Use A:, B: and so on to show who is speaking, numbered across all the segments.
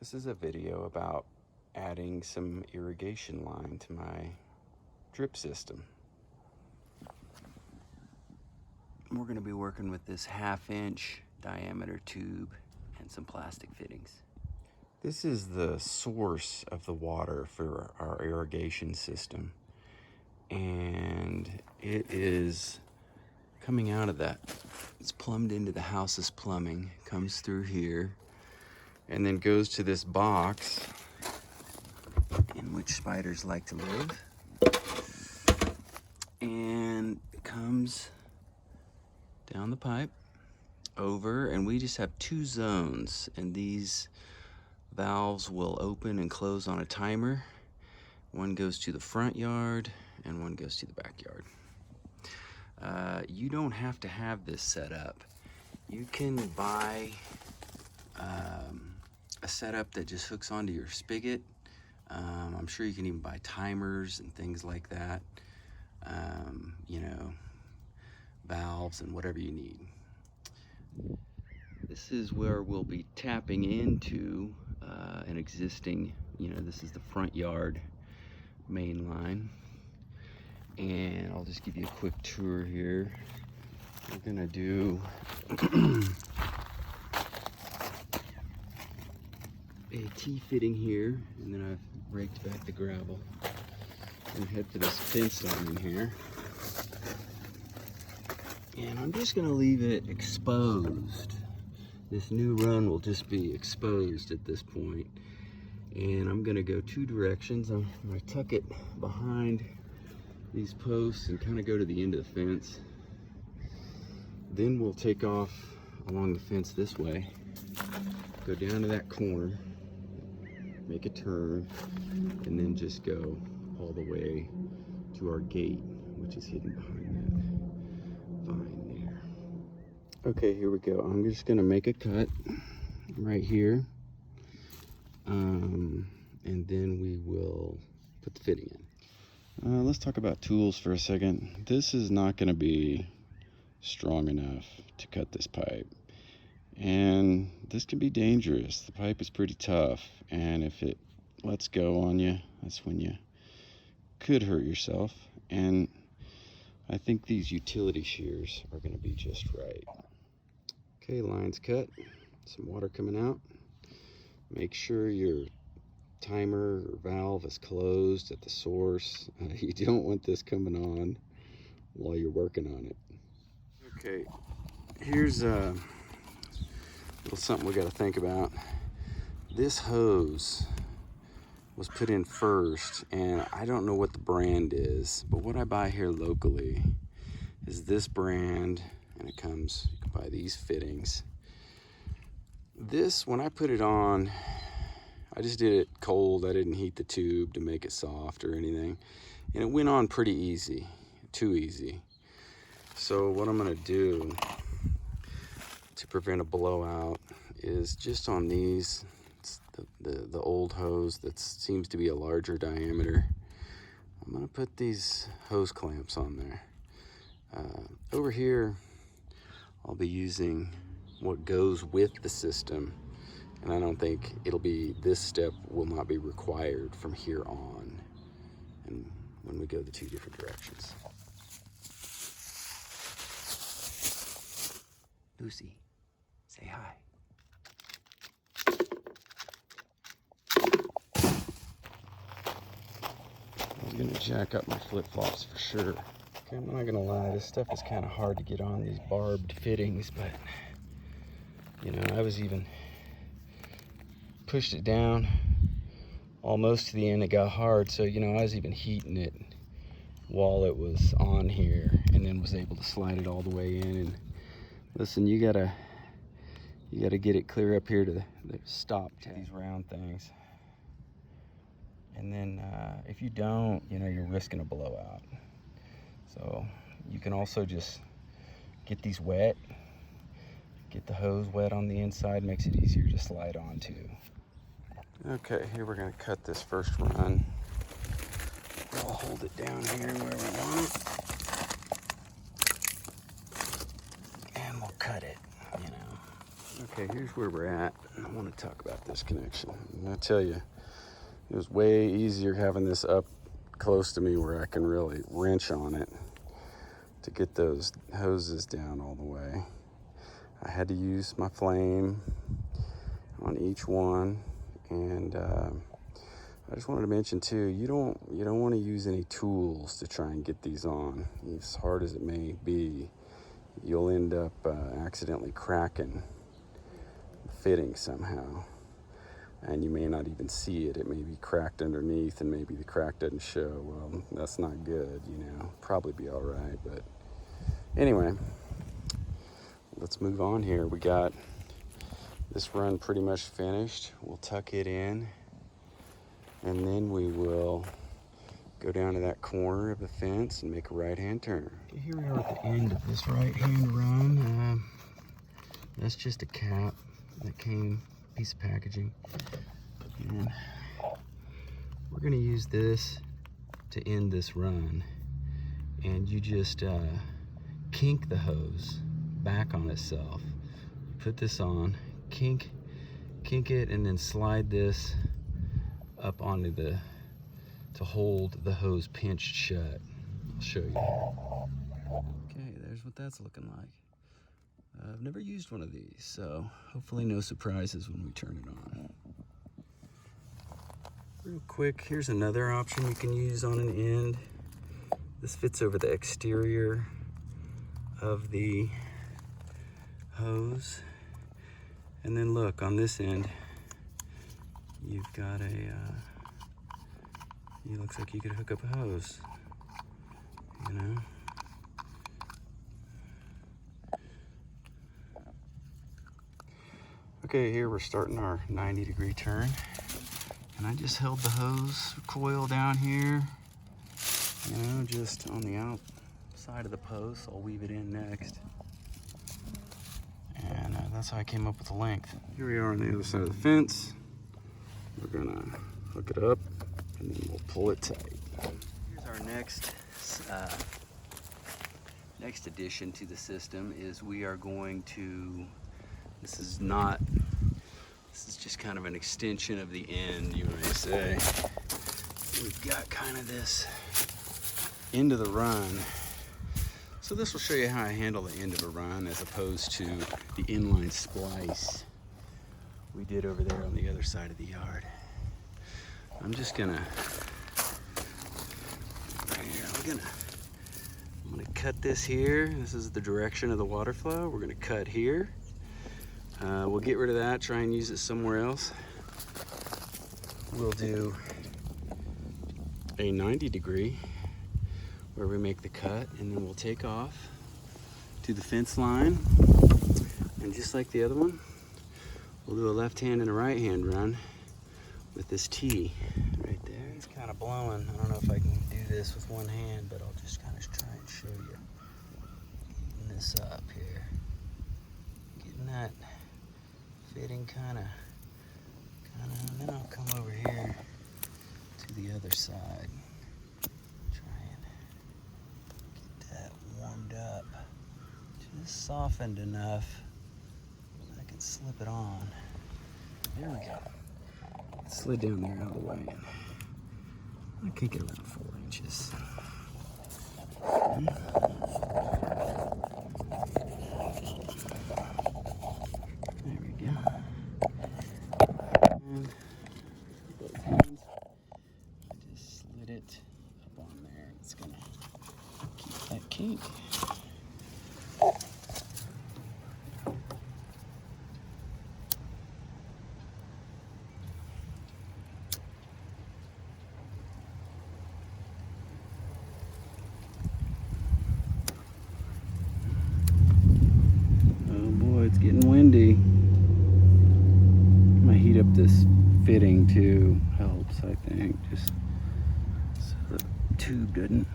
A: This is a video about adding some irrigation line to my drip system. We're going to be working with this 1/2-inch diameter tube and some plastic fittings. This is the source of the water for our irrigation system, and it is coming out of that. It's plumbed into the house's plumbing, comes through here, and then goes to this box in which spiders like to live, and it comes down the pipe over, and we just have 2 zones, and these valves will open and close on a timer. One goes to the front yard and one goes to the backyard. You don't have to have this set up. You can buy a setup that just hooks onto your spigot. I'm sure you can even buy timers and things like that. Valves and whatever you need. This is where we'll be tapping into an existing, this is the front yard main line. And I'll just give you a quick tour here. We're gonna do a T-fitting here, and then I've raked back the gravel and head for this fence line in here. And I'm just gonna leave it exposed. This new run will just be exposed at this point. And I'm gonna go 2 directions. I'm gonna tuck it behind these posts and kind of go to the end of the fence. Then we'll take off along the fence this way, go down to that corner, make a turn, and then just go all the way to our gate, which is hidden behind that vine there. Okay, here we go. I'm just gonna make a cut right here, and then we will put the fitting in. Let's talk about tools for a second. This is not gonna be strong enough to cut this pipe, and this can be dangerous. The pipe is pretty tough, and if it lets go on you, that's when you could hurt yourself. And I think these utility shears are gonna be just right. Okay, line's cut, some water coming out. Make sure your timer or valve is closed at the source. You don't want this coming on while you're working on it. Okay, here's a little something we got to think about. This hose was put in first, and I don't know what the brand is, but what I buy here locally is this brand, and it comes, you can buy these fittings. This, when I put it on, I just did it cold. I didn't heat the tube to make it soft or anything, and it went on pretty easy, too easy. So what I'm gonna do to prevent a blowout is just on these, it's the old hose that seems to be a larger diameter, I'm gonna put these hose clamps on there. Over here, I'll be using what goes with the system, and I don't think this step will not be required from here on, and when we go the 2 different directions. Lucy, say hi. I was gonna jack up my flip-flops for sure. Okay, I'm not gonna lie, this stuff is kind of hard to get on, these barbed fittings, but I was even pushed it down almost to the end. It got hard, so I was even heating it while it was on here, and then was able to slide it all the way in. And listen, you gotta get it clear up here to the stop to these round things, and then if you don't, you're risking a blowout. So you can also just get these wet, get the hose wet on the inside, makes it easier to slide onto. Okay, here we're gonna cut this first run. We'll hold it down here where we want it, and we'll cut it, Okay, here's where we're at. I want to talk about this connection. And I tell you, it was way easier having this up close to me where I can really wrench on it to get those hoses down all the way. I had to use my flame on each one, and I just wanted to mention too, you don't want to use any tools to try and get these on. As hard as it may be, you'll end up accidentally cracking the fitting somehow, and you may not even see it. It may be cracked underneath, and maybe the crack doesn't show. Well, that's not good, you know. Probably be all right, but anyway, let's move on here. We got this run pretty much finished. We'll tuck it in, and then we will go down to that corner of the fence and make a right-hand turn. Okay, here we are at the end of this right-hand run. That's just a cap that came, piece of packaging. And we're gonna use this to end this run. And you just kink the hose back on itself. Put this on, kink it, and then slide this up onto to hold the hose pinched shut. I'll show you. Okay, there's what that's looking like. I've never used one of these, so hopefully no surprises when we turn it on. Real quick, here's another option you can use on an end. This fits over the exterior of the hose. And then look, on this end, you've got it looks like you could hook up a hose, you know? Okay, here we're starting our 90-degree turn. And I just held the hose coil down here, you know, just on the outside of the post. I'll weave it in next. And that's how I came up with the length. Here we are on the other side of the fence. We're gonna hook it up, and then we'll pull it tight. Here's our next addition to the system is we are going to, this is just kind of an extension of the end, you might say. We've got kind of this end of the run. So this will show you how I handle the end of a run as opposed to the inline splice we did over there on the other side of the yard. I'm just gonna, right here, I'm gonna cut this here. This is the direction of the water flow. We're gonna cut here. We'll get rid of that, try and use it somewhere else. We'll do a 90-degree where we make the cut, and then we'll take off to the fence line. And just like the other one, we'll do a left hand and a right hand run with this T right there. It's kind of blowing. I don't know if I can do this with one hand, but I'll just kind of try and show you. Getting this up here. Getting that fitting kind of, and then I'll come over here to the other side. Try and get that warmed up. Just softened enough I can slip it on. There we go. It slid down there out of the way. I kick it around 4 inches. There we go. And both hands, I just slid it up on there. It's gonna keep that kink. It's getting windy. I'm gonna heat up this fitting too. Helps, I think, just so the tube doesn't,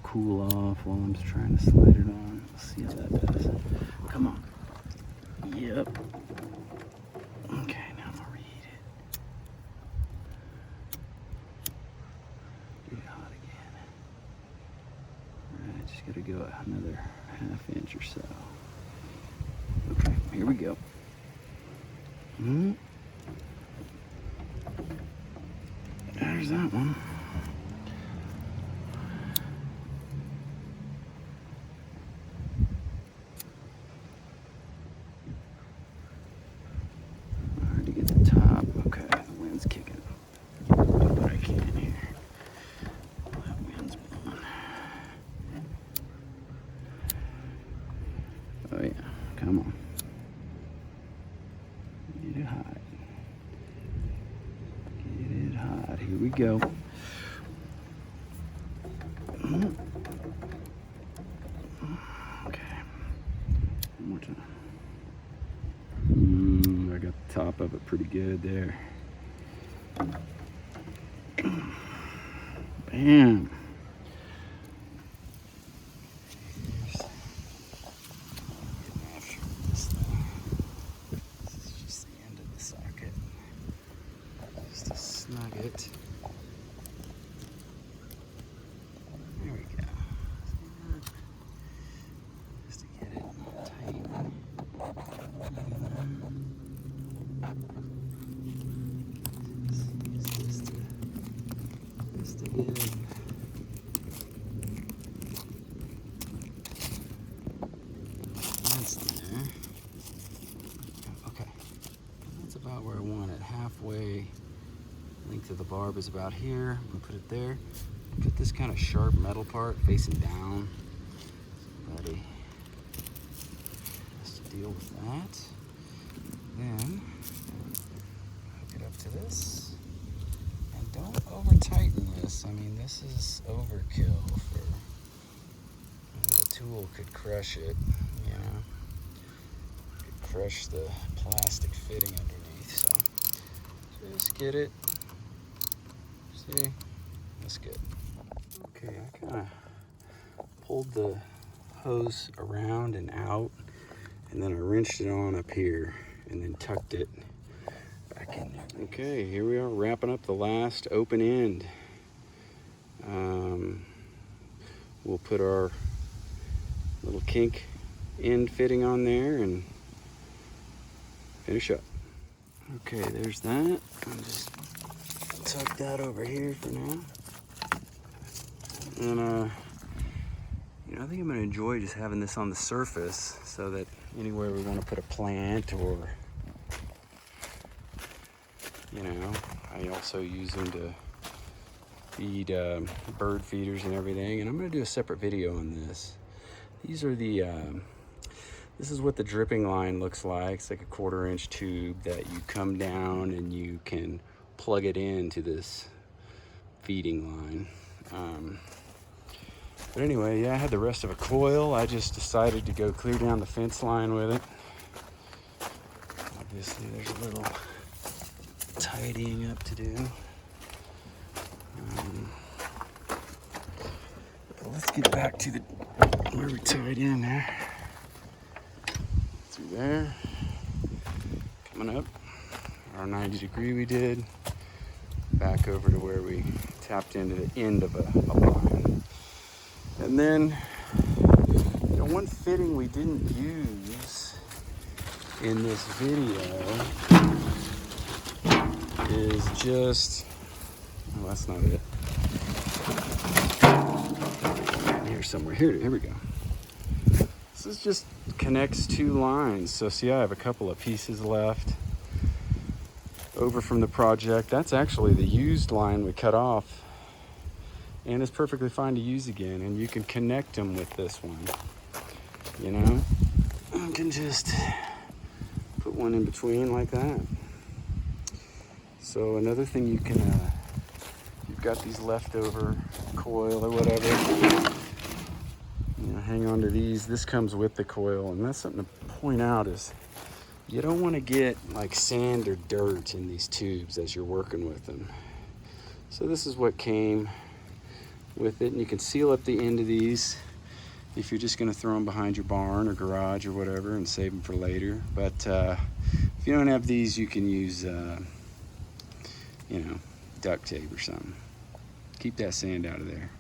A: cool off while I'm just trying to slide it on. Let's see how that does. Come on. Yep. Okay, now I'm gonna reheat it. Get hot again. All right, just gotta go another 1/2 inch or so. Here we go. There's that one. Hard to get the top. Okay, the wind's kicking. Do what I can here. That wind's blowing. Oh yeah, come on. Get it hot. Get it hot. Here we go. Okay. One more time. I got the top of it pretty good there. Bam. This is just the end of the socket. Just to snug it. There we go. Just to get it tight. Just to get it. That's there. Okay. That's about where I want it. Halfway. Length of the barb is about here. I'm gonna put it there. Put this kind of sharp metal part facing down. Somebody has to deal with that. Then hook it up to this. And don't over tighten this. I mean, this is overkill for, the tool could crush it, you know. Could crush the plastic fitting underneath. So just get it. See? That's good. Okay, I kind of pulled the hose around and out, and then I wrenched it on up here and then tucked it back in there. Okay, here we are wrapping up the last open end. We'll put our little kink end fitting on there and finish up. Okay, there's that. I'll just tuck that over here for now. And I think I'm gonna enjoy just having this on the surface so that anywhere we want to put a plant or, I also use them to feed bird feeders and everything. And I'm gonna do a separate video on this. These are this is what the dripping line looks like. It's like a 1/4 inch tube that you come down and you can plug it into this feeding line. But anyway, yeah, I had the rest of a coil. I just decided to go clear down the fence line with it. Obviously, there's a little tidying up to do. But let's get back to where we tied in there. Through there. Coming up. Our 90 degree we did. Back over to where we tapped into the end of a line. And then, one fitting we didn't use in this video is just, oh, that's not it. Here somewhere, here we go. This is just connects 2 lines. So see, I have a couple of pieces left over from the project. That's actually the used line we cut off, and it's perfectly fine to use again. And you can connect them with this one. You can just put one in between like that. So another thing you can, you've got these leftover coil or whatever, hang on to these. This comes with the coil, and that's something to point out is you don't want to get like sand or dirt in these tubes as you're working with them. So this is what came with it, and you can seal up the end of these if you're just going to throw them behind your barn or garage or whatever and save them for later. But if you don't have these, you can use duct tape or something. Keep that sand out of there.